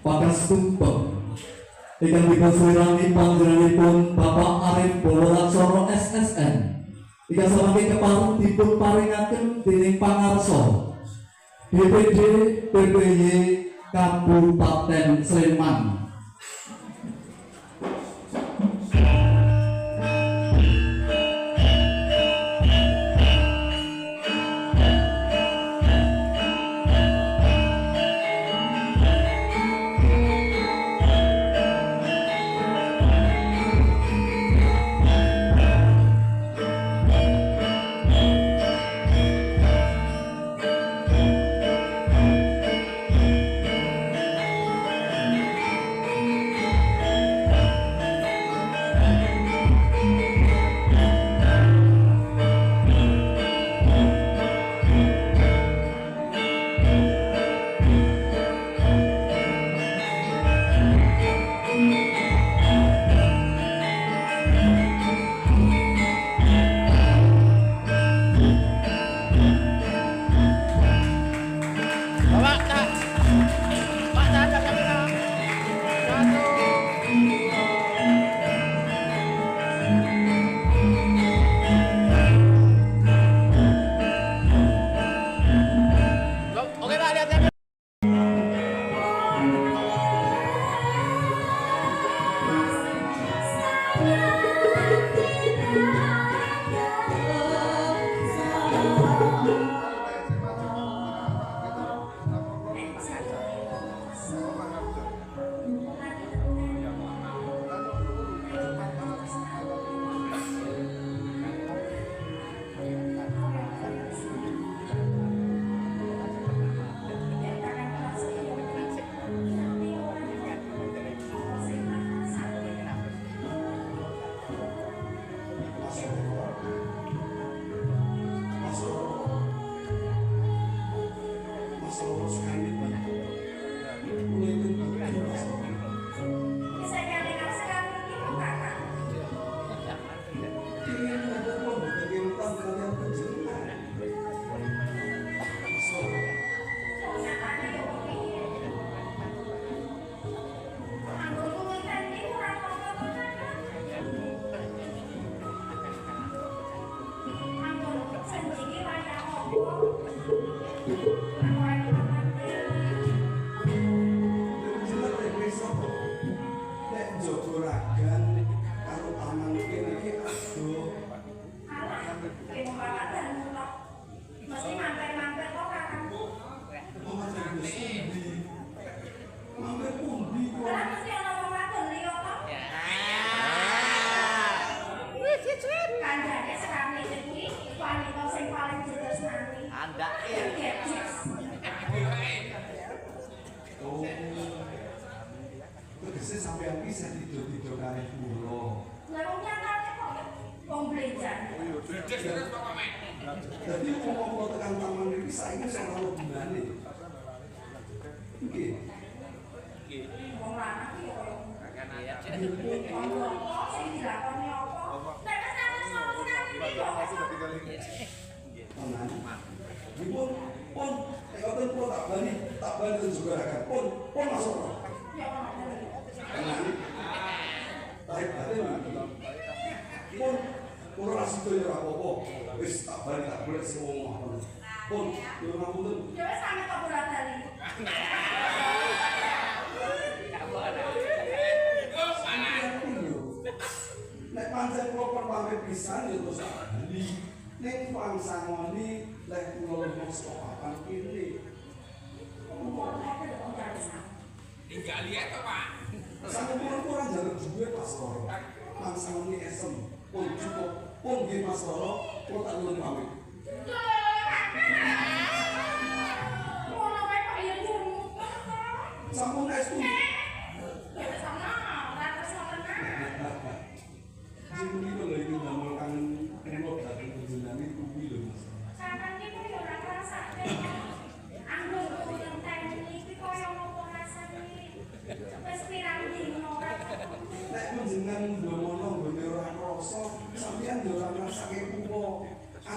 Pakas Tumpeng ingkang dipunsulirani panjenenganipun Bapak Arif Bowolacoro SSN ingkang samangke kepareng dipun paringaken dening pangarsa DPD PPY Kabupaten Sleman.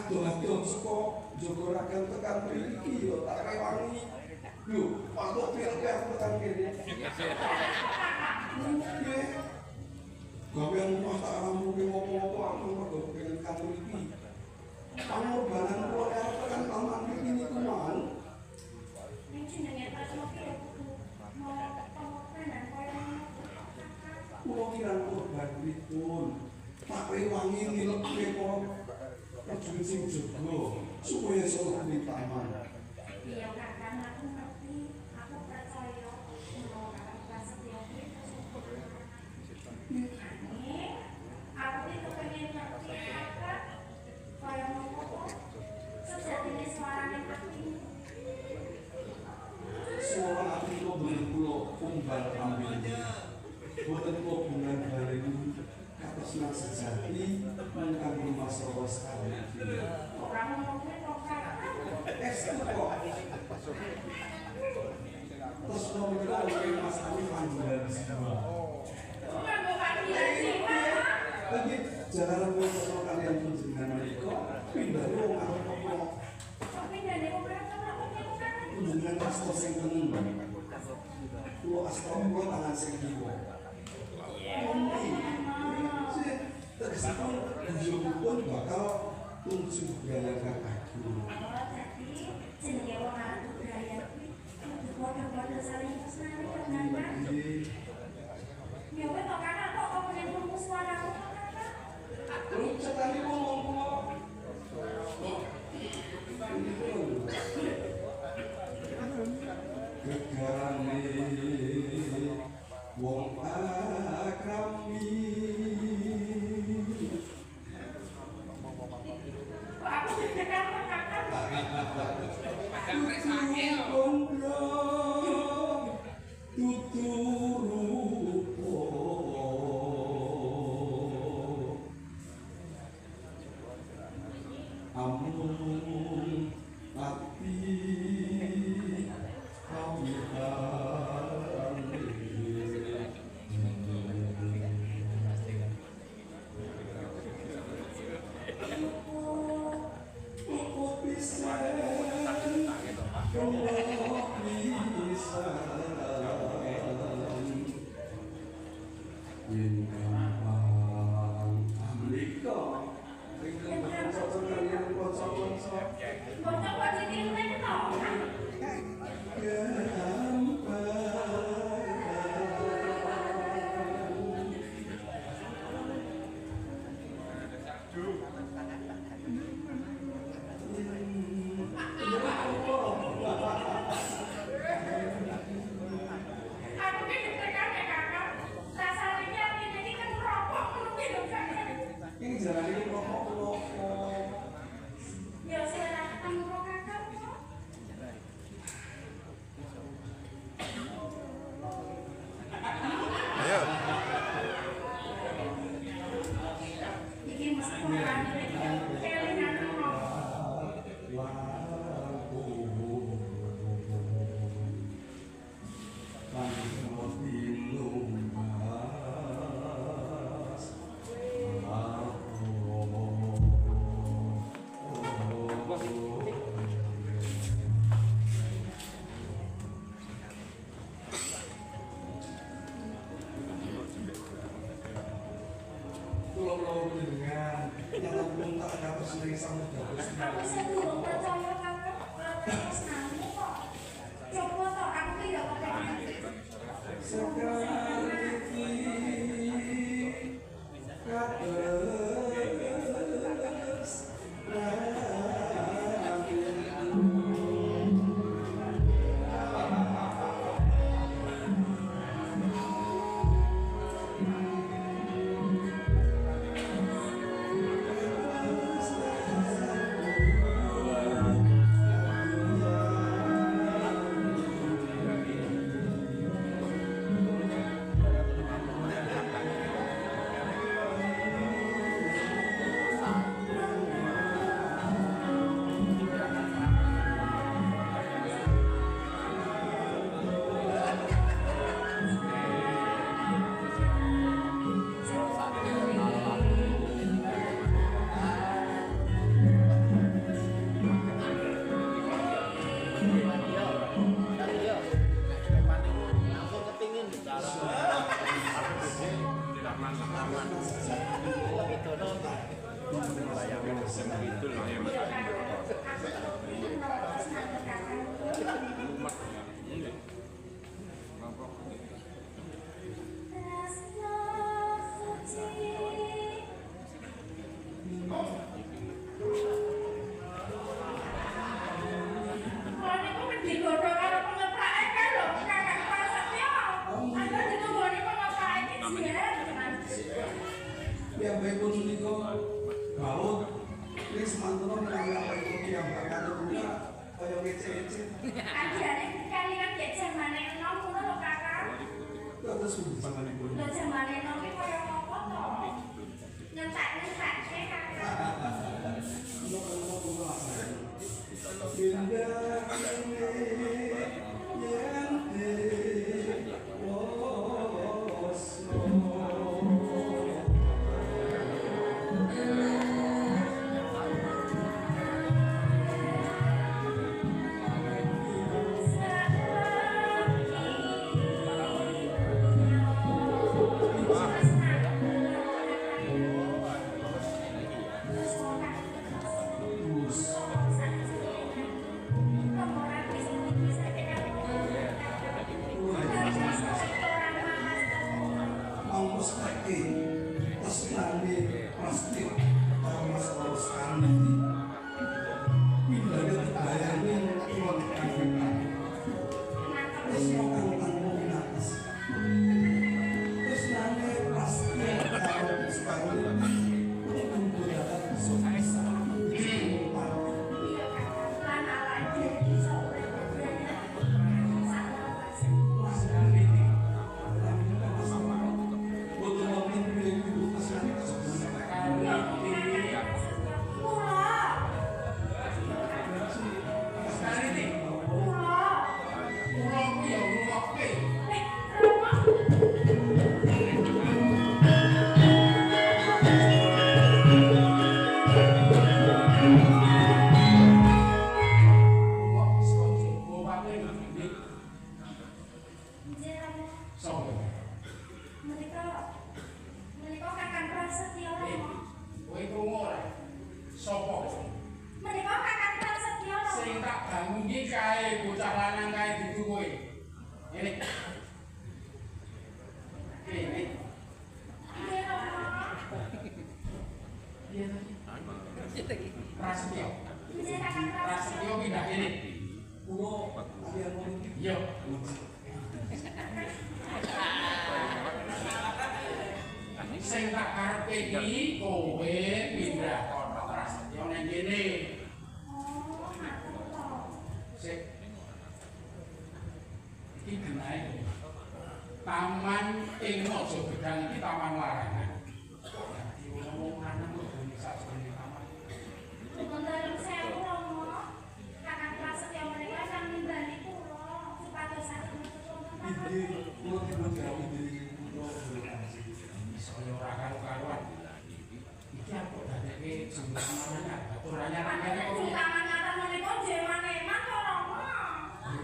Aduh-aduh saka Jogoragan tekan mriki yo tak rewangi Yuk, waktu piar-piar tekan kene. Gawean rumah tak ramu ki apa-apa aku mergo pengen kantor iki. Pangorbanan kula arep tekan taman iki niku mau. Ning jenenge Pak Sofi ya kudu mau pengorbanan koyo Kula kirang korban pripun. Tak rewangi nilekke para prajurit sing jaga supaya iso ning taman. iya kakak aku ngerti aku percaya mau kakak prasetyo iki aku itu pengen ngerti kakak kaya ngopo sejatine suarane hati Suara ati kula bener kula umbal ambil. Boten kula bungan bareng katresnan sejati ingkang rumasrawa sekali. ora ngono kuwi kok kakak Estu kok. Terus menika oleh Mas Ami panggilan semua. bukan panggilan jiwa Lagi jalan foto kalian kunjungan menika pindah wong apa-apa. tapi dene kok kakak Kunjungan asta sing tenang. Kulo asta kulo tangan sing kiwa. Tegesipun njupun bakal tungsu galang kakakku. jadi jenenge wong arep budaya kuwi kudu padha-padha saling tresnani kan ya wes kok kakak kok pengen ngomong suaraku kakak Terus cetani ngomong kulo. Gegarane wong akrami. kok aku deg-degan kok kakak bocah kok dikirim to aku ki deg-degan ya kakak rasane ki atine iki kan rokok ngono ki lho kakak Ini jalan ini rokok. ya silakan ketemu karo kakak kok Ayo. iki mesti kan kelingan rokok Pulau-pulau dengan nyata pun tak ada sendiri sama bagus. aku sedurung percaya kakak terus nang kok coba to aku ki ya kepengen Sekarang ini kados Ya baik pun niku baut wis mantun menanggapi kopi yang bakal buka kaya ngece-ngece. Akhirnya kali kan kayak zamane enom ngono lho Kakak. Terus panganipun. Lho zamane enom iki kaya apa to? Nyentak-nyentak Kakak. Sing tak karepe iki kowe pindah kono Prasetyo ning kene. Sik. Iki genahe. Taman ing Mojo Gedang iki taman larangan. Dadi wong lanang kok bisa jenenge taman. Wonten sewu Romo, Kakang Prasetyo menika sang nimbali kula supados saged metutur Iki kula dipunjawab diri kula saya ora karu-karuan. Iki aku dadeke jumlah mangan, aturannya rangkane kok. Taman-taman menika jeman-eman to Romo.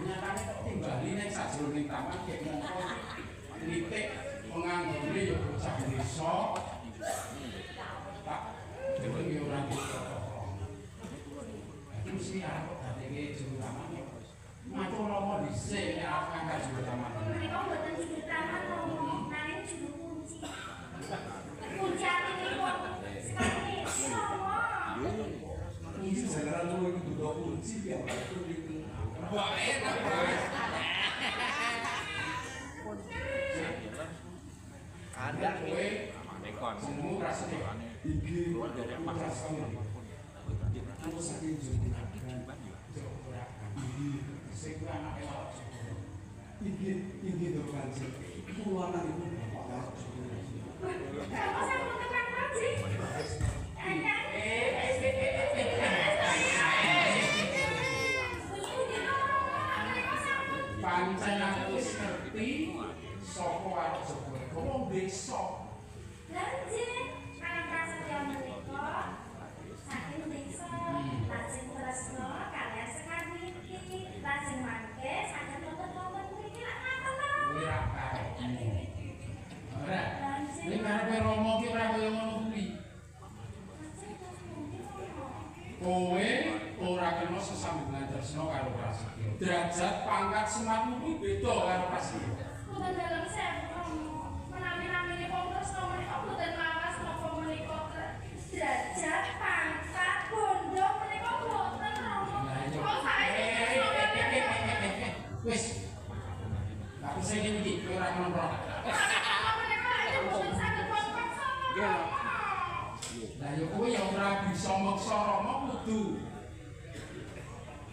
Nyatane kok timbali ning sajroning taman kek mongko nitik penganggone ya bocah desa. Tak dewe yo ora bisa. Iki mesti arep dadeke jumlah taman. Matur Romo dhisik nek arep ngangkat jumlah taman. Menika mboten judul taman Romo, nanging judul kunci. Kunci atinipun sekali Romo. kunci jalanan lu itu dua kunci ya itu itu. Wah enak banget. Ada kowe jenengmu Prasetyo. Iki Dari Prasetyo. aku saking jumlah Sing kuwi anake awak. iki tuh kan kula anak ibu bapak Romo sampun tekan kunci. Pancen aku wis ngerti sapa arep jebul. Wong desa. Lanjut, Kakang Prasetyo menika saking desa, lajeng tresna kaliyan sekar niki, lajeng mangke saged wonten mriki lak ngaten to. Kuwi ra karo. Ora. Lanjut. Nek karepe Rama ki ora kaya ngono kuwi. Kowe ora kena sesambungan tresna karo Prasetyo. Derajat pangkat sematmu kuwi beda karo Prasetyo. Mboten dalam sewu. Menami-namine wong tresna menika mboten lawas napa menika derajat pangkat bondo menika mboten Rama. Kok saiki Wis. Aku sing iki kowe ora ngono. Lah ya kowe ya ora bisa maksa Rama kudu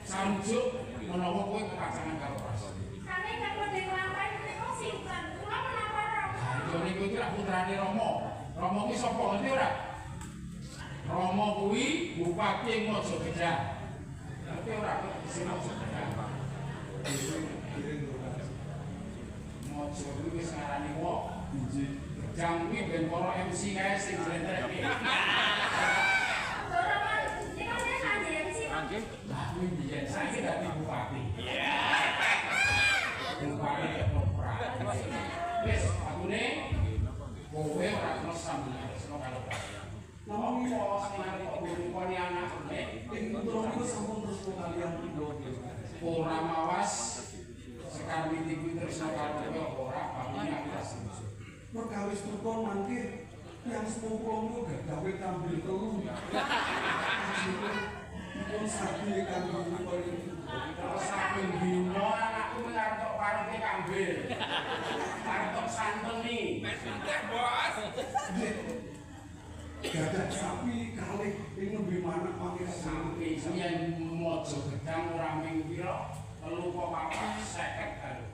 sanjuk menawa kowe kepacangan karo Prasetyo. Kane nek kode nglampahi menika sinten? Kula menapa Rama? Yo niku iki ra putrane Rama. Rama kuwi sapa ngerti ora? Rama kuwi bupati Mojogedang. Ngerti ora sing Mojogedang? Mojo kuwi wis ngarani wong. Gedang kuwi ben para MC kae sing jlentrek. Lah kuwi biyen saiki dadi bupati. Bupati Kepra. Wis akune kowe ora kena sambungan tresna karo Prasetyo. Napa sing arep kok ngkoni anakne Ing putra niku sampun terus kalian pindho. ora mawas sekar miti tresna karo kowe ora bakune aku tak setuju. Perkawis tukon mangke yang sepupu gak gawe tampil telu. Pun sakti kanggo paling Terus aku dino anakku ngarep tok parute kambil. Arep tok santeni. Bos. gadah sapi kalih ing nembe manak mangke Sampai yen Mojogedang ora ming pira 3,50 kali.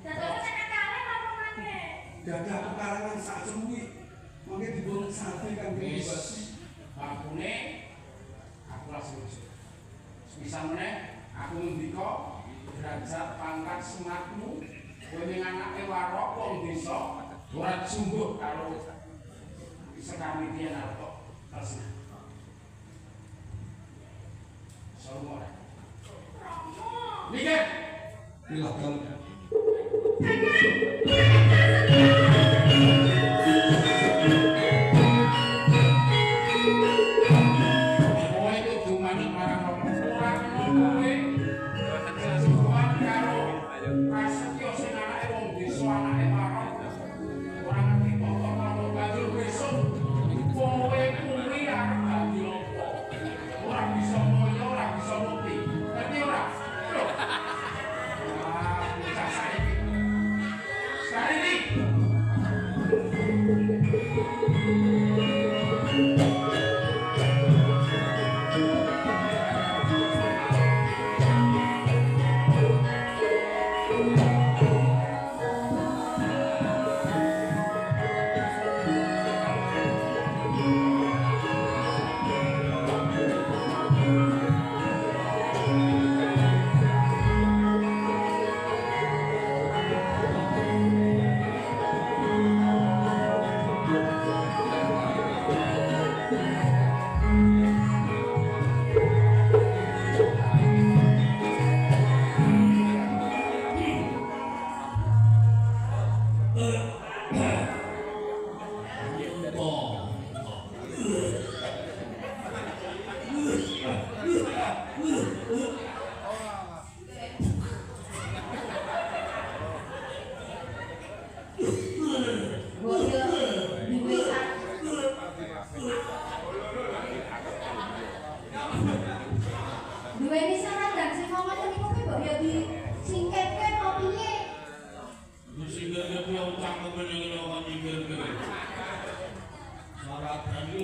Dados nek kalih apa maneh? gadah pekarangan sak semuwi mangke dipun sate kangge Wis basi. bakune aku langsung bisa meneh aku ngendika derajat pangkat sematmu kowe ning anake warok wong desa ora jumbuh karo sekali dia narto asli semua Miguel Silakan. kowe kudu manut marang Romo ora kowe sesuatu karo Prasetyo sing anake wong desa anake warok ora ngerti kok karo banjur besok kowe kuwi arep dadi apa ora bisa moyo ora bisa mukti ngerti ora lho wah bocah saiki saiki Duweni saran dan sing ngomong niku kuwi mbok ya di singketke apa piye?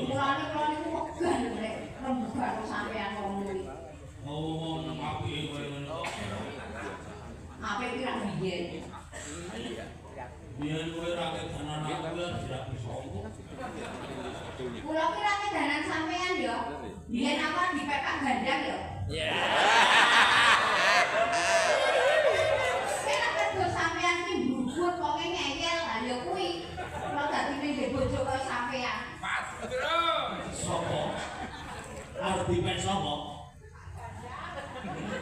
Mulane kula niku wegah lho nek rembugan sampean ngomong kuwi. Apik ki ra biyen. Kula ki ra kedanan sampean ya. Biyen apa dipepak gandang ya. Nek kerja sampean ki mbubut kok ngeyel ha ya kuwi. Kula dadi ning bojo kaya sampean. Sopo? Arep dipek sopo?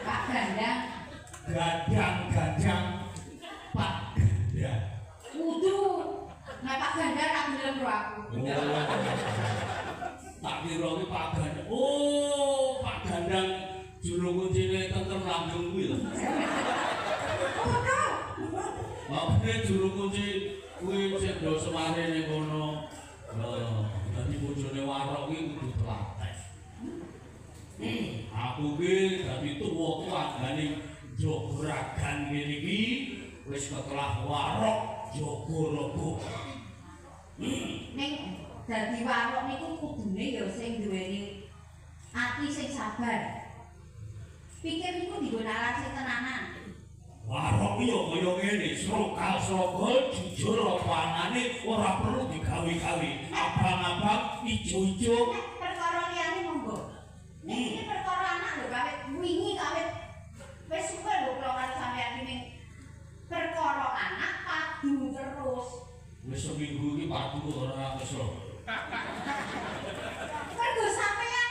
Pak gandang Gadang-gadang Pak Gadang. kudu Tak kira ki Pak Gandang. Oh, Pak Gandang juru kuncine Tentrem Langgeng kuwi lho. Apa juru kunci kuwi sing do semare ning kono. Dadi bojone Warok ki kudu telaten. Aku ki dadi tuwa ku anggane jogragan ngene iki wis ketelah Warok Jogorogo. Ning dadi warok niku kudune ya sing duweni ati sing sabar. Pikir niku digo nalar sing tenanan. Warok yo kaya ngene, srokal-srokal jujur apa anane ora perlu digawe-gawe. Abang-abang ijo-ijo. Perkara liyane monggo. Ning iki perkara anak lho kawit wingi kawit wis suwe lho kula karo sampeyan ning perkara anak padu terus. Wis seminggu iki padu ora kesel. Mergo sampeyan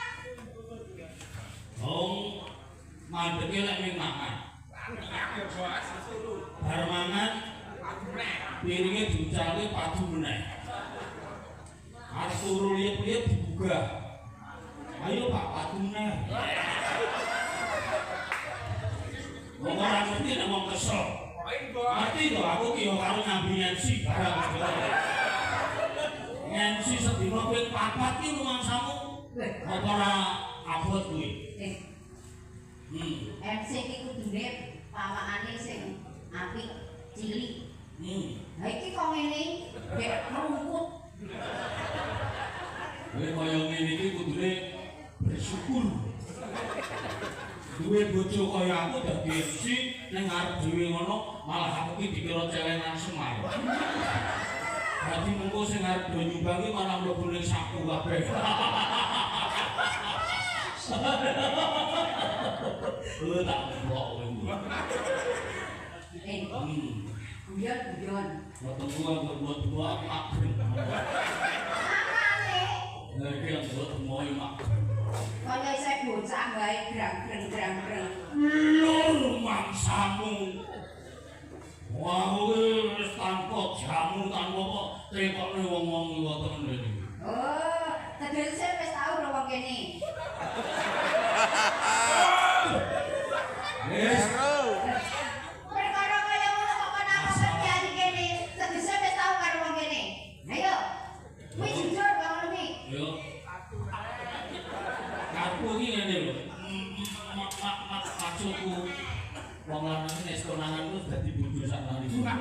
mandeke lek ning mangan. Bar mangan piringe diucali padu meneh. Arep turu liya-liya dibuka. Ayo Pak padu meneh. Wong ora ngerti nek wong kesel. Ngerti to aku ki yo karo nyambi Nancy barang. Nancy sedina ping 4 ki rumangsamu. Apa ora abot kuwi? MC iki kudune pawakane sing apik cilik. Ha iki kok ngene gek rumput. Kowe kaya ngene iki kudune bersyukur. Duwe bojo kaya aku dadi MC ning arep dhewe ngono malah aku ki dikira celengan Semar. Dadi mengko sing arep do nyumbangi malah mlebu ning saku kabeh. Tak blok kowe. Guyon. Ketemu aku buat makrem. Makane Iki yang buat moy mak. kaya isih bocah wae grang-greng. Lur mangsamu. Wah, wis tanpa jamu tanpa kok tekokne wong-wong ngoten ngene. Oh, tegese wis tau lho wong kene. Wis Perkara kaya ngono kok ana kerjaan kene, tegese wis tau karo wong kene. Ayo. Kuwi jujur Bang Lumi. yo. Aku iki ngene lho. Maksudku wong lanang nek konangan terus dadi bojo saknane. Wah.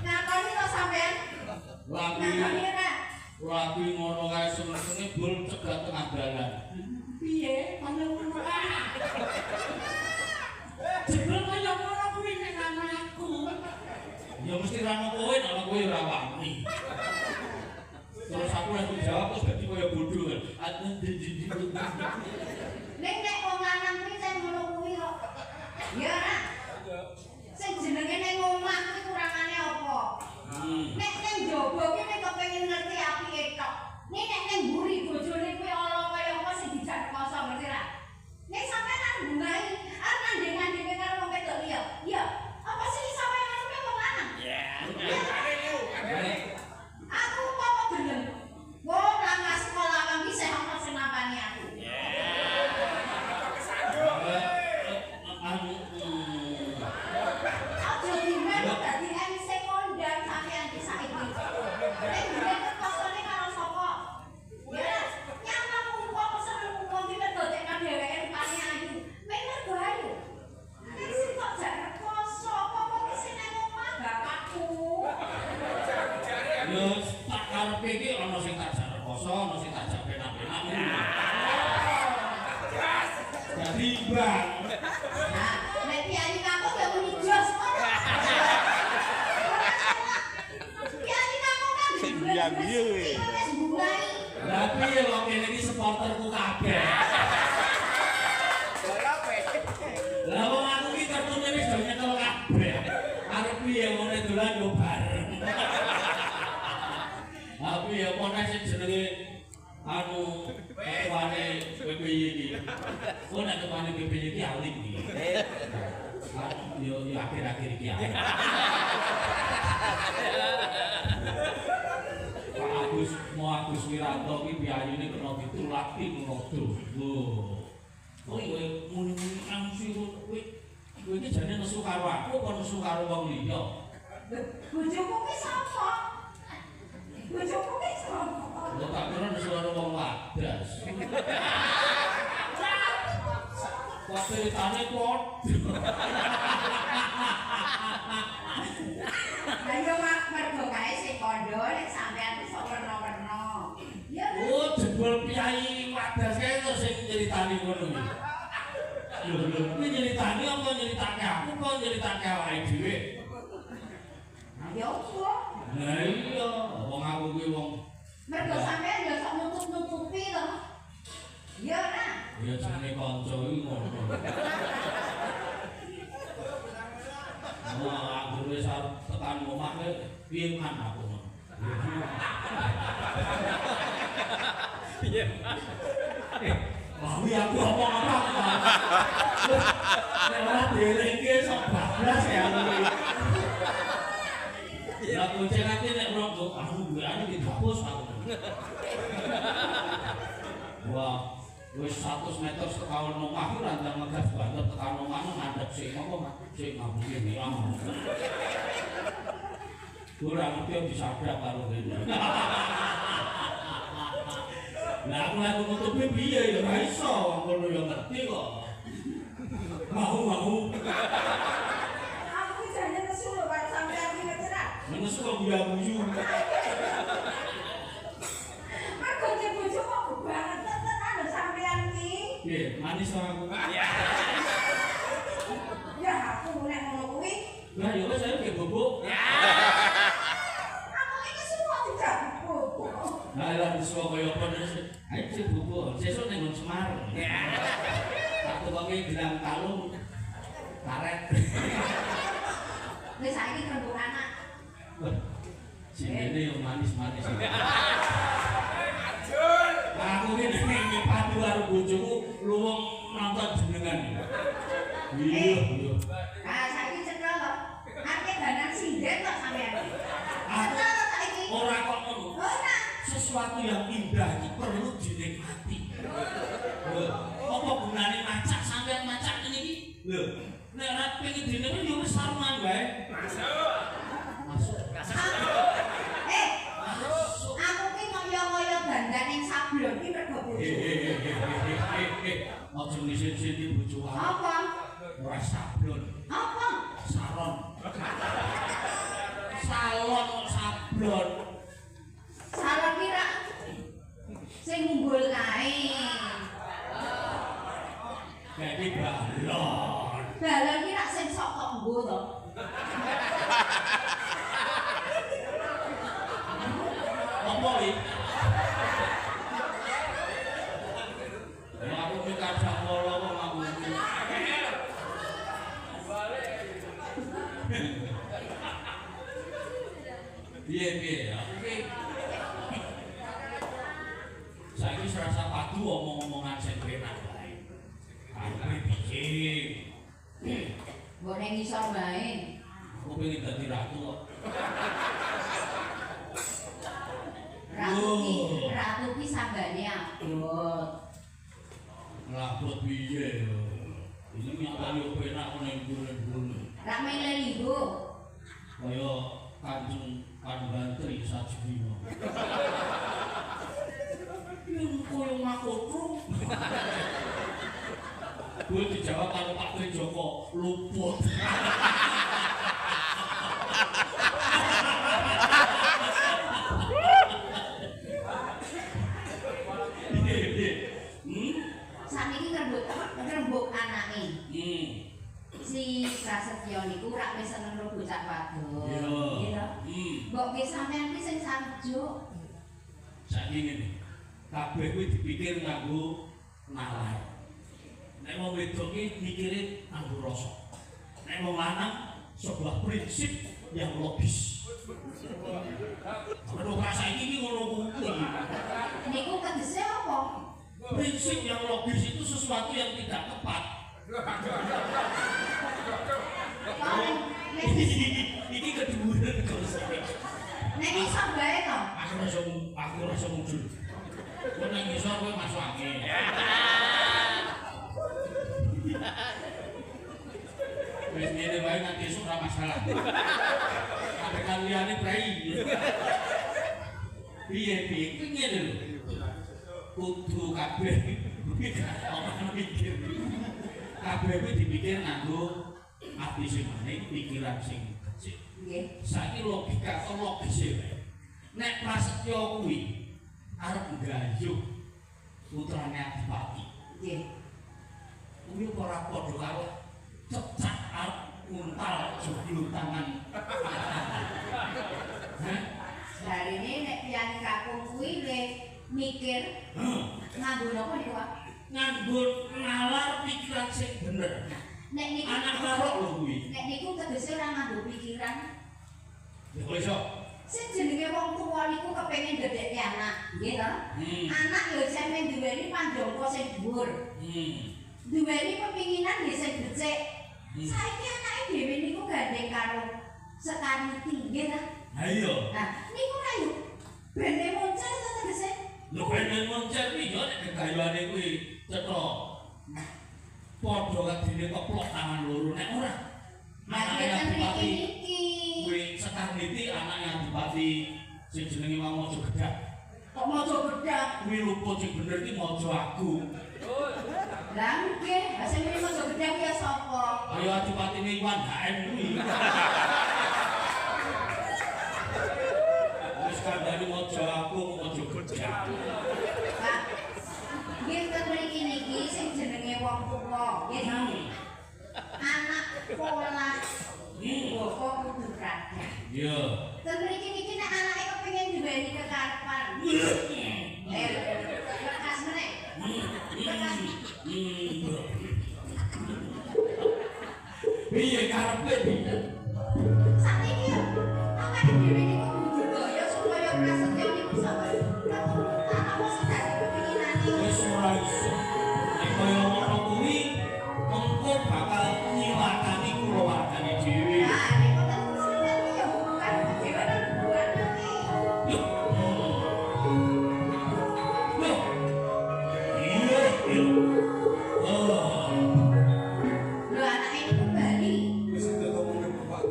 Ngakoni to sampean? Ngakoni ora? Lagi ngono kae seneng-senenge bol cegat tengah dalan. Piye? Ana ngono. Jebul kaya ngono kuwi nek anakku. Ya mesti ra ono kowe nek kowe ora wani. Terus aku lagi jawab terus dadi kaya bodoh kan. Nek wong lanang kuwi sing ngono kuwi kok. Ya ora. Sing jenenge ning omah kuwi kurangane apa? Nek ning njaba kuwi nek kepengin ngerti apike tok. Nek ning mburi bojone kuwi ala kaya apa sing dijak koso ngerti ra? Nek sampean nang bungai, arep nanding-nandinge karo wong wedok liya. Ya, apa sih sampean ngarepe wong lanang? Aku apa gelem? Wong langkah sekolah kang iki sing ana sing nampani aku. Aja dimelu dadi MC kondang sampean iki saiki. Nek duwe kosone karo sapa? Ya, nyamang umpo pesen umpo iki wedok dheweke rupane ayu. Mek mergo ayu. Nek sing kok jak rekoso, apa sing nang omah bapakku. Ya tak karepe iki ana sing tak jak rekoso, ana sing tak jak penak-penak. Dadi imbang. Nah, nek piye kamu ya muni jos kok. Piye kamu kan biang piye. Lah piye kok kene iki supporterku kabeh. Lah wong aku iki kartune wis do nyekel kabeh. Arep piye ngene dolan yo bareng. Tapi ya kok nek sing jenenge anu ketuane PPI iki. Oh nek kemane BPJ iki alik iki. Yo akhir-akhir iki ae. Pak Agus Wiranto iki biyayune kena ditulaki ngono. Lho. Kowe muni-muni angsi kowe iki jane nesu karo aku apa nesu karo wong liya? Bojoku ki sapa? Bojoku ki sapa? Lho tak kira nesu karo wong wadas. Kok ceritane padha. Ayo mak mergo kae sing padha nek sampean wis werna-werna. Ya. Oh, jebul piyai wadas kae terus sing nyeritani ngono iki. Lho, kuwi nyeritani apa nyeritake aku kok nyeritake awake dhewe? Ya opo? Lah iya, wong aku kuwi wong Mergo sampean ya sok nutup-nutupi to. Ya ora? ya jenenge kanca iki ngono. Wah, aku wis arep tekan omah piye man aku. Piye? Wah, aku ngomong apa? Nek ora direngke sok bablas ya aku. Ya kucing ati nek rokok aku ane dihapus aku. Wah, wis 100 meter sekawan omah ku randang ngegas banget tekan omah ngadeg sik apa sik ngabuke iki. Ora ngerti disadap karo kene. Lah aku lek nutupi piye ya ora iso wong kono ya ngerti kok. Mau. Aku ki jane nesu lho karo sampean iki ngecerak. Menesu kok guyu-guyu. Mergo je bojo kok banget tenan lho sampean ki. Piye, manis ora aku. Ya aku nek ngono kuwi, Lah ya wis ayo ge bubuk. aku iki semua tidak bubuk. Lah lah disuwa kaya apa terus. Ayo sing bubuk, sesuk ning Semar. Tak tukoke gelang kalung karet. Wis saiki kanggo anak. Sini yang manis-manis. Aku ini ning padu karo bojoku luwung nonton jenengan. Iya. Ah saiki cekel to. Ake danan sinden kok sampean. Cekel to saiki. Ora kok ngono. Ora. Sesuatu yang indah itu perlu dinikmati. Lho, apa gunane macak sampean macak ngene iki? Lho, nek ora pengen dinikmati yo wis sarungan wae. Masuk. Aku ki ngoyo-ngoyo dandan ning sablon ki mergo bojo. Ojo ngisin-isin bojo aku. Apa? Ora sablon, Apa? saron. Salon kok sablon. Salah kira sing ngumbul kae. Kayak iki balon. Balon kira sing sok kok nggo to. Apa iki? Aku ki kadang kala kok aku. Piye aku ki saiki serasa padu omong-omongan sing penak wae. Aku piye? Mbok ning ngisor bae. Aku pengen dadi ratu kok. Ratu ki sanggane abot. Nglabot piye yo. Ini nyatane yo penak ning bulan-bulan. Rak mele linggo. Kaya Kanjeng Pandantri Sajibima. Yang koyo makotro. Gue dijawab karo Pak Trijoko luput. Saniki rembug anake. Si Prasetyo niku rak wis seneng karo bocah wadon. Iya. Mbok ki sampean ki sing sanjuk. Saiki ngene. Kabeh kuwi dipikir nganggo nalar. Nek wong wedok ki mikire nganggo rasa. Nek wong lanang sebuah prinsip yang logis. Kalau rasa iki ki ngono kuwi. Niku tegese apa? Prinsip yang logis itu sesuatu yang tidak tepat. Ini kedudukan kalau saya. Nek iso bae to. Aku rasa muncul. Kau nang iso kowe masuk angin. Wis ngene wae nanti esuk ora masalah. Ada kaliane prei. Piye kuwi ngene lho. Kudu kabeh apa mikir. Kabeh kuwi dipikir nganggo ati sing meneh pikiran sing becik. Nggih. Saiki logika atau logis wae. Nek Prasetyo kuwi arep nggayuh putrane Adipati. Nggih. Kuwi ora padha karo cecak arep untal jebul tangan. Dari ini nek piyane kakung kuwi le mikir nganggo napa niku Pak? Nganggo nalar pikiran sing bener. Nek niku Anak karo lho kuwi. nek niku tegese ora nganggo pikiran. Ya kok iso? Sing jenenge wong tuwa niku kepengin ndadekne anak, nggih to? Anak yo sampe duweni panjangka sing dhuwur. Duweni kepinginan nggih sing becik. Saiki anake dhewe niku gandeng karo Sekarniti, nggih ta? Ha iya. Nah, niku ra yo bene moncer to tegese. Lho ben moncer kuwi yo nek gegayane kuwi cetha. Padha kadine keplok tangan loro nek ora. Anake Adipati iki. Kuwi Sekarniti anake Adipati sing jenenge Mamojo Gedhak. Kok maca gedhak? Kuwi luput sing bener iki Mojo Agung. Lah nggih, sing ngene maca gedhak ya sapa? Ayo Adipatine Iwan HM kuwi. Wis kandhane Mojo Agung, Mojo Gedhak. Pak. Nggih ten mriki niki sing jenenge wong tuwa, nggih to? Anak pola boko kudu rakyat. Iya. Ten mriki niki nek anake kepengin duweni kekarepan. Bekas meneh. Bekas. Piye karepe piye? Sakniki yo awake dhewe niku kudu daya supaya Prasetyo niku sampe apa sing dadi kepinginane. Wis ora iso. Nek kaya ngono kuwi mengko bakal nyilakani kulawargane dhewe. Nah, niku ten sampeyan yo bukan dhewe nang buat iki. Loh. Iya, iya. Oh. Lho anake niku bali. Wis itu ngomongin bapak.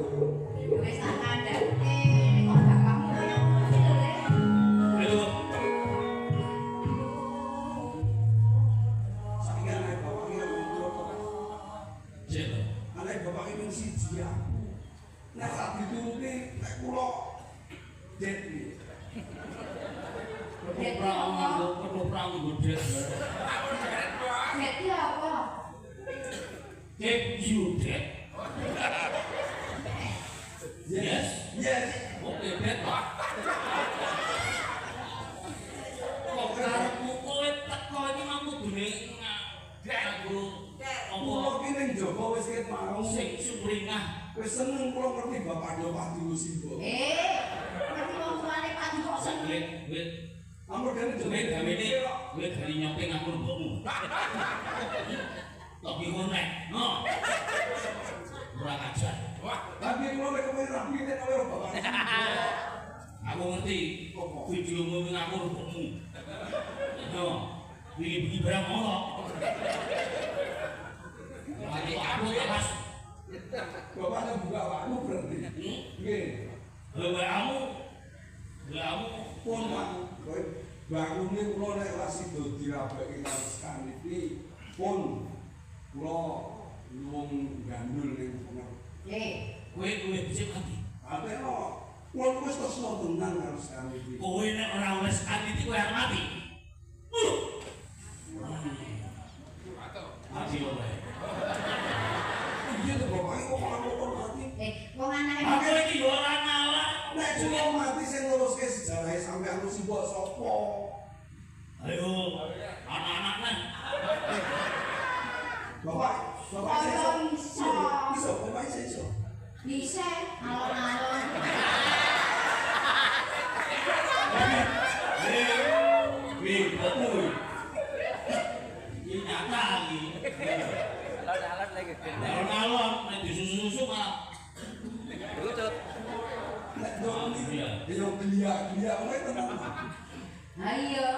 Wis tak kandhake kok bapakmu kaya ngono lho. Ayo. Saiki anak bapak iki ngomong kok. Cek. Anak bapak iki mung siji ya. Nek sak dituruti nek kula det iki. Ketoprak nggodhet. Dadi apa? Take you dead. Yes. Yes. Oke, bet, Pak. Kok karepmu kowe teko iki mampu dene nganggo Kula apa ki ning jaba wis ket mau. sing sumringah. Wis seneng kula ngerti bapak do Pak Dulu Simbo. Ngerti wong tuane Pak Dulu kok seneng. Wit Ampun dene kowe gawene kowe dari nyopeng aku mbokmu. Tapi konek, no. Kurang ajar. Tapi kula nek kowe rapi nek karo bapak. Aku ngerti videomu ning aku mbokmu. No. Wingi-wingi barang ono. Mati aku awas. Bapaknya buka waktu berhenti. Nggih. Lewamu Pun Pak, kowe bangunne kula nek ora sida dirabeki karo sekali iki pun kula wong gandul ning tengah. kowe bisa mati. Ate no, kula wis tresno tenan karo sekali iki. Kowe nek ora wis ati kowe arep mati. Mati oleh. Iya to bapak kok ora motor mati. Wong anake Aku iki yo ora ngalah. Nek cuma mati sing nguruske sejarahe sampean lu simbok sapa? Ayo, anak-anak nang. Bapak Tolong iso. Iso bapak iso. bisa alon-alon. Wih, betul. Alon-alon nek disusu-susu malah Nek doni yo geliak-geliak kowe tenan. Ha iya.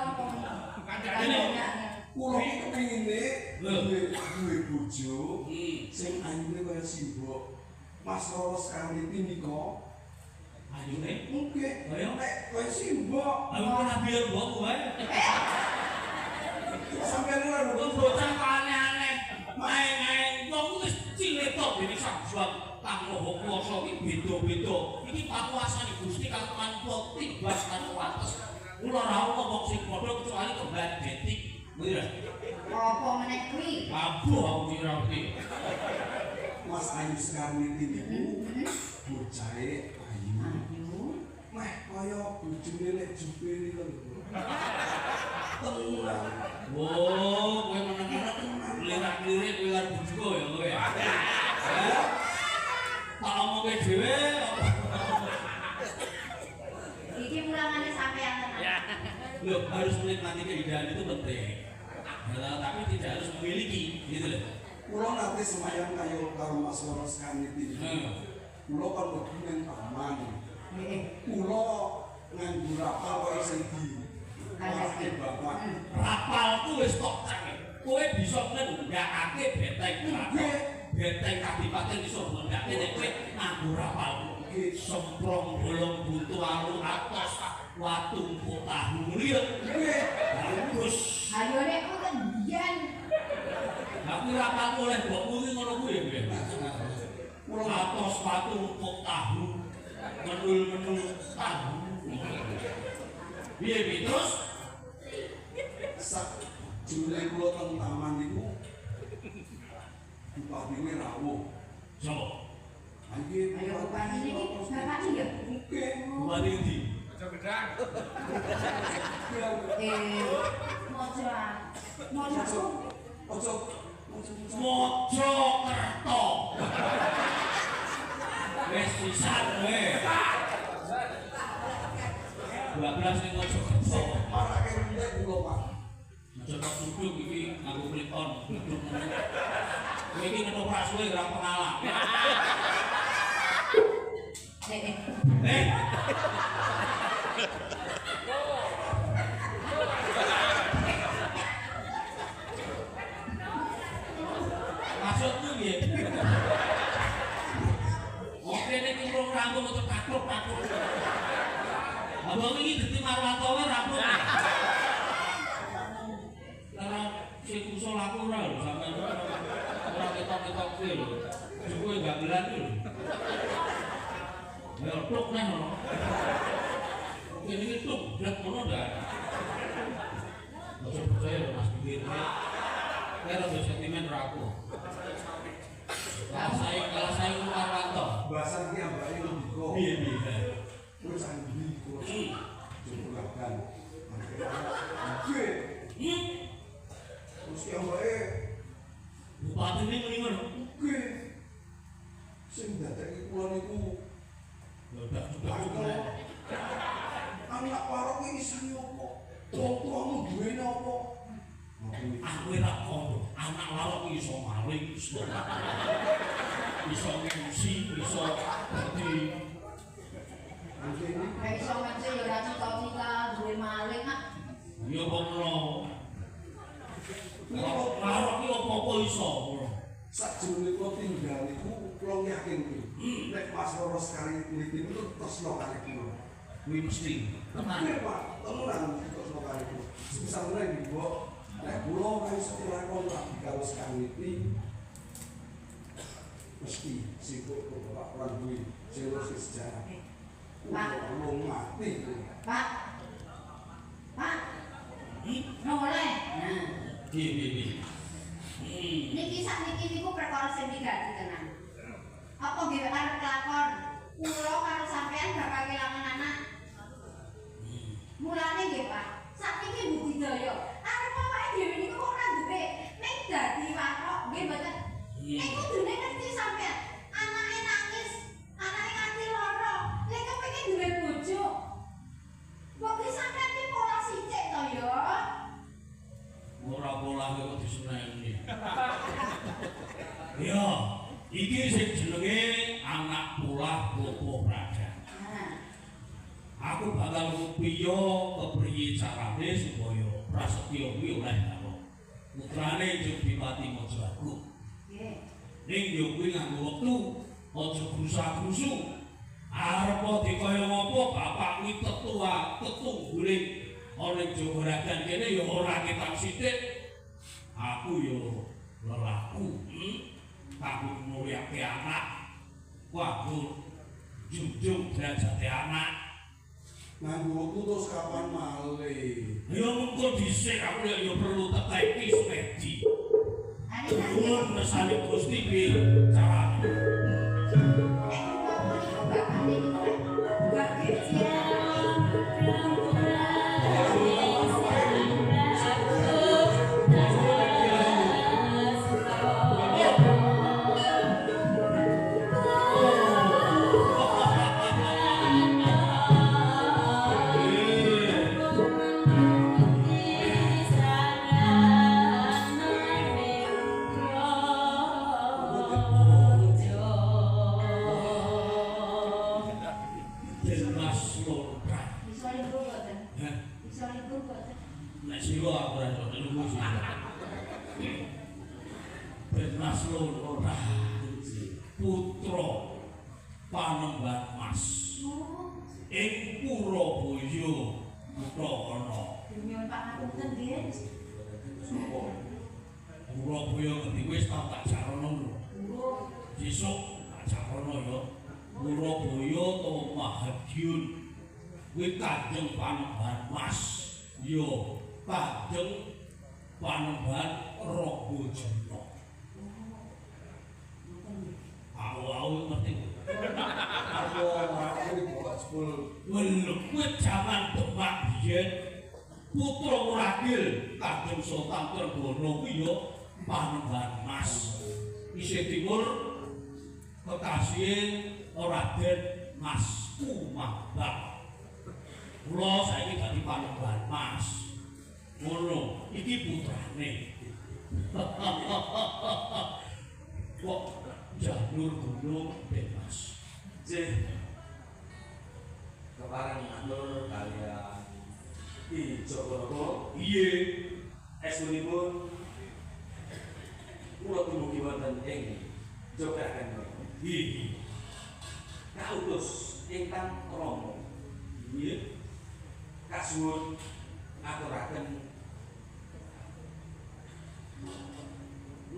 Kulo iki kepingine duwe bojo sing ayune kaya simbok. Mas Roros Karniti nika ayune mungkin Ayo. nek kaya simbok. aku ora biar mbok wae. Sampeyan ora Wong bocah kok aneh-aneh. Main-main wong wis cilik tok dene samsuan kang moho kuwasa iki beda-beda. Iki pakuasane Gusti kang manpa tibas karo wates. Kula ora ngomong sing padha kecuali kembar detik. Kuwi Apa meneh kuwi? abuh aku ngira-ngira. Mas Ayu Karniti niku bocahe ayu. Meh kaya bojone lek jupe niku lho. Tenang. Oh, kowe meneng lirak-lirik kowe karo bojoku ya kowe. Tak omongke dhewe. Iki mulangane sampean tenan. Loh, harus menikmati keindahan itu penting. Nah, tapi tidak harus memiliki, gitu loh. Kulo nanti semayang kayo karo Mas Roros Karniti. Kulo kan mlebu nang taman. Kulo nganggo rapal kaya sing di alahke bapak. Rapalku wis tok cek. Kowe bisa ngendakake benteng Kraton. Benteng Kadipaten iso ngendakake nek kowe nganggo rapalku. Semprong bolong buntu alu atos watu empuk tahu lihat. Bagus. Ayo nek ku kan biyen. Aku rapalku oleh mbokmu iki ngono kuwi ya, Mbak. Atos watu empuk tahu. Menul-menul tahu. Piye terus? Sak jule kulo teng taman niku dipahami rawuh. Sopo? Ayo bupati niki bapak ya. Oke. Bupati endi? Mojo. Ojo. Mojokerto. Wis pisan kowe. 12 ning Mojokerto. Marake ndek kulo, Pak. Mojokerto duduk iki nganggo klipon duduk. Kowe iki ketoprak suwe ora pengalaman. Maksudku piye? Oke nek kurang rangkum untuk takluk. Abang iki dadi marwatowe rampung. Karena sing usul aku ora lho sampeyan ora ketok-ketok kuwi lho. Kuwi gamelan lho. Ya tok neh ngono. Ini itu blek ngono ndak. Ojo percaya lho Mas Bibir. Kira do sentimen ora aku. Kalau saya Marwanto. Bahasa iki ambake lembiko. Piye. Terus andi kulo. Jumlakan. Oke. Terus ki ambake Bupati ini muni ngono. oke. Sing dadeki kulo niku anak warung iki isine opo? Tokomu duwene opo? Aku ora kondo, anak warung iso maling, iso ngemsi, iso dadi Nek iso ngece ya ora cita-cita duwe maling ah. ya ngono. Warung iki opo-opo iso ngono. Sakjroning kulo tinggal niku kulo yakin kuwi. Nek Mas Roros Karniti itu tresno kali kulo. Kuwi mesti. Tenan. Iya, Pak. Tenan tresno kali kulo. Sebisa meneh Mbok. Nek kulo wis dilakon karo Karniti mesti sibuk kok Pak Prabowo sing wis sejarah. Pak. Wong mati. Pak. Noleh. Nah. Piye. Niki sakniki niku perkara sing digati tenan. Apa nggih arep kelakon? Kula karo sampean bakal kelangan anak. Mulane nggih, Pak. Sakniki budidaya. Arep awake dhewe niku kok ora duwe ning dadi warok nggih mboten. Nek kudune ngerti sampean, anake nangis, anake nganti lara, nek kepengin duwe bojo. Kok sampean ki pola sithik to ya? Ora pola kok diseneni. Ya, iki sing jenenge anak polah Bobo Praja. Aku bakal rupiyo kepriye carane supaya Prasetyo kuwi oleh karo putrane Jodipati Mojoagung. Nggih. Ning yo kuwi nganggo wektu, aja grusa-grusu. Arep dikaya ngopo bapak kuwi tetu guling ana ing Jogaragan kene ya ora ketok sithik. Aku yo lelaku, aku mulyake anak, aku junjung derajate anak. Nganggo wektu terus kapan malih? Ya mengko dhisik aku ya perlu teteki sepedi. Nuwun mesane Gusti piye carane. Nek sira aku ora iso nunggu sih. Benas Lurah putra Panembahan Mas. Ing Purabaya kutha ana. Nyuwun pangapunten nggih. Sopo? Purabaya ngendi wis tak jarana lho. Besok tak jarana ya. Purabaya to Mahadyun. Kuwi Kanjeng Panembahan Mas. Yo Kanjeng Panembahan Ragajana. Aku ngerti. Aku buka sepul. Weluk kuwi jaman Demak biyen putra Ragil Kanjeng Sultan Trenggono kuwi yo Panembahan Mas. Isih timur kekasih Raden Mas Kumambang. Kula saiki dadi Panembahan Mas. Ngono, iki putrane. Kok janur gunung bebas. Jih, kepareng matur kalian Ki Jogorogo. Iye, Estunipun kula dumugi wonten ing Jogaragan. iki. Kautus ingkang Rama. Iye, Kasuwun aturaken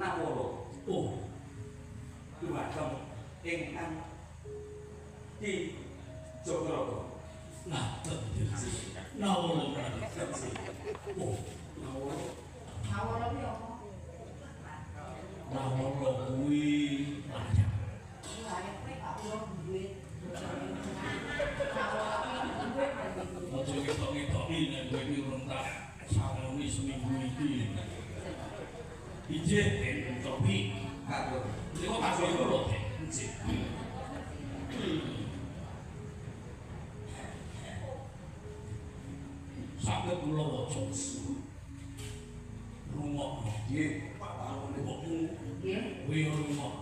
nawara oh, dumateng ingkang Ki Jogorogo. ngaten. Nawara berarti. Oh, Awal iki apa? nawara kuwi lancar. Lah kowe tak urung duit. Awal iki duit. Aja ketok-ketoki nek kowe iki urung tak sangoni seminggu iki. Ijih entopi. Katur. Niku kasih kula. Ijih. Saged kula waca. Rungokno. Nggih, Pak Parung. Mbokmu Nggih. kowe rungok.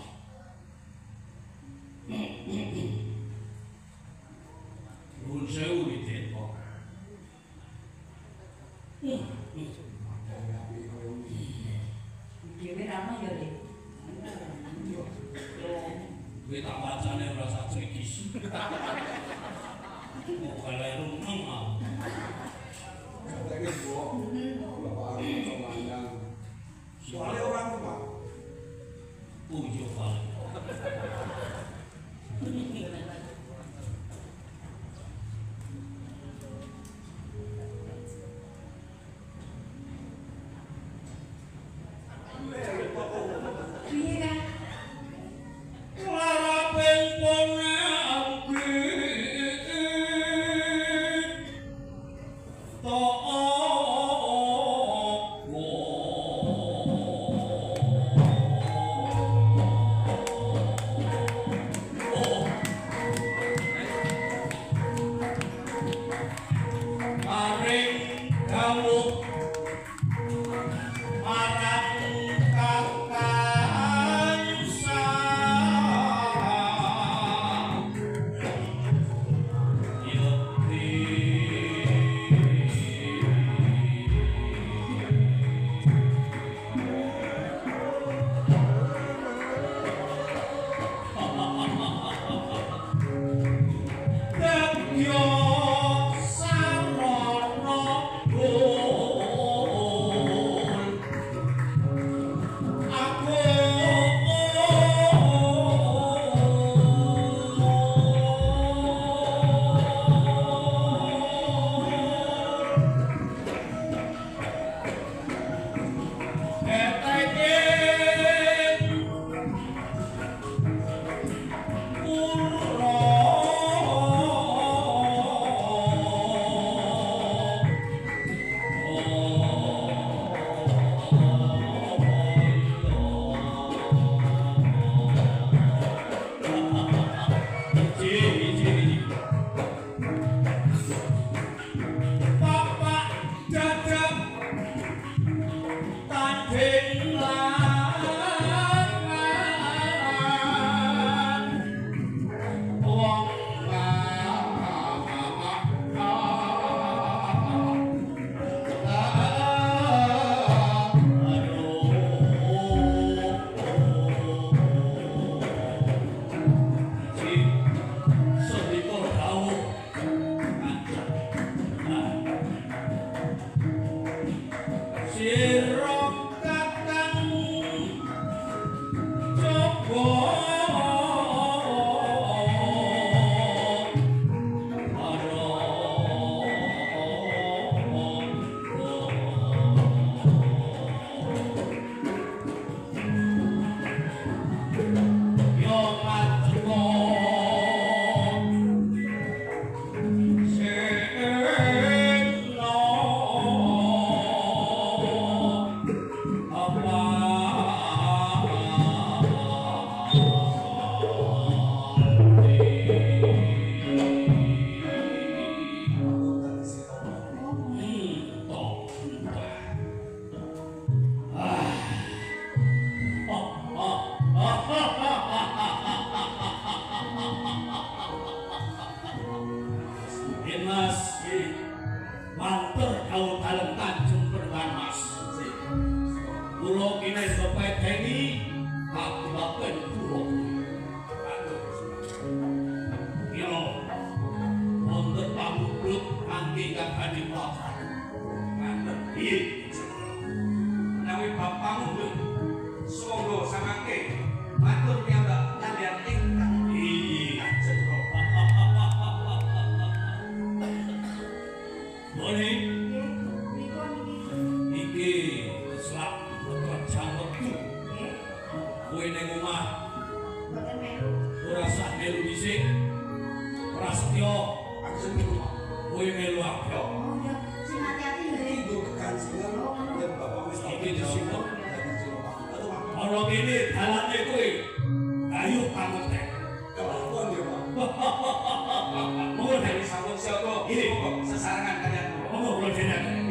Nuwun sewu Widen. Dhewe rano ya, Dik. Kowe tak wacane ora sak crikis. Kok kalih rumeng ah. Katanya Pak Parung Comandang. Soalnya orang tuh Pak. Ujo paling. Piye kan? Laraping pone ampi to matur piyambak kaliyan ingkang Iya. ajeng kok. Boleh Nggih, niku niki. iki selak kerjaan waktu Nggih, kowe ning omah boten melu. ora usah melu dhisik. Prasetyo Ajeng niku Pak. kowe melu aku. Oh ya, sing hati-hati nggih. Iku kekancingan yang Bapak wis tak Iki disinggung. Jadi jero Pak. Aduh Pak. Ana kene dalane kowe. Ayo pangetek. Kelakuan ya Pak. Monggo dari Sampun siapa? Ini. Sesarengan kalian. monggo kula jenengan.